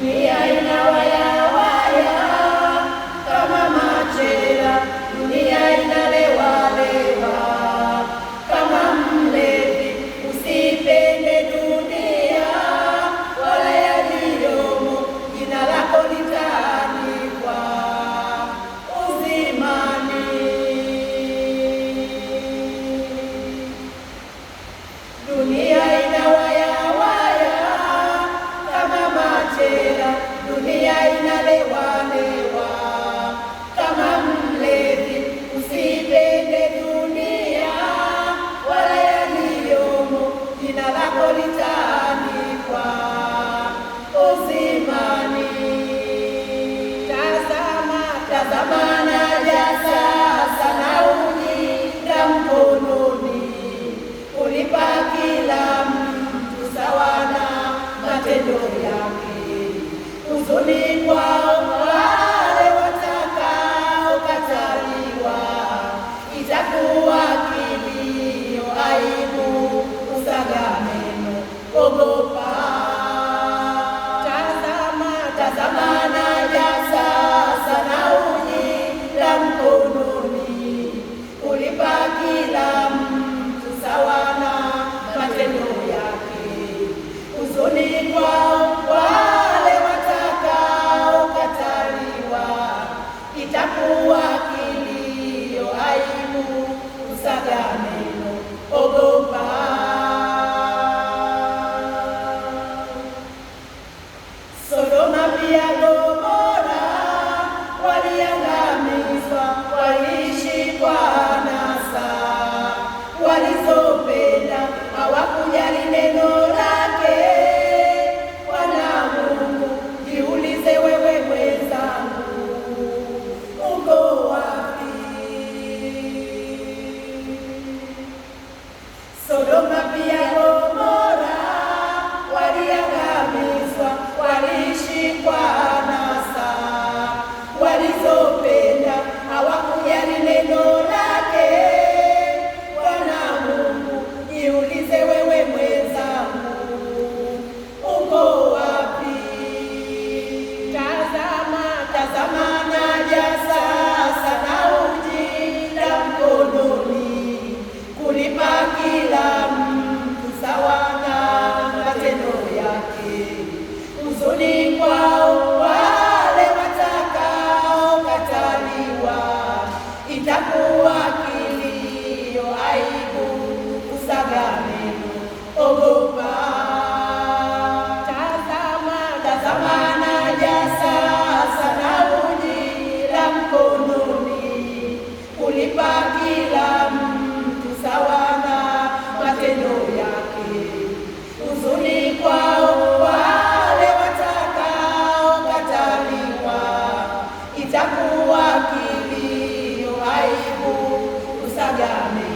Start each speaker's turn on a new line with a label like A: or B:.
A: dunia inawayawaya kama machela, dunia inalewalewa kama mlevi. Usipende dunia wala yaliyomo, jina lako litaandikwa uzimani. Dunia inawayawaya kama machela, dunia inalewalewa kama mlevi. Usipende dunia wala yaliyomo, jina lako litaandikwa uzimani. Tazama naja sasa, naujinda mkononi, kulipa kila mtu sawa na matendo yake. Huzuni kwao wale watakaokataliwa, itakuwa kilio, aibu, kusaga meno. Ogopa, tazama naja sasa, naujinda mkononi, kulipa kila mtu sawa na matendo yake. Huzuni kwao wale watakaokataliwa, itakuwa kilio, aibu, kusaga meno. Ogopa. Sodoma pia Gomora waliangamizwa, waliishi kwa anasa walizopenda, hawakujali neno lake. Bwana Mungu, jiulize wewe mwenzangu, uko wapi? Sodoma pia Gomora waliangamizwa, waliishi kwa anasa walizopenda, hawakujali neno lake. Bwana Mungu, jiulize wewe mwenzangu, uko wapi? Tazama naja sasa, naujinda mkononi, kulipa kila mtu sawa na matendo yake. Huzuni kwao wale watakaokataliwa, itakuwa kilio, aibu, kusaga meno. Ogopa, tazama naja sasa, naujinda mkononi, kulipa kila mtu sawa na matendo yake. Huzuni kwao wale watakaokataliwa, itakuwa kilio, aibu, kusaga meno.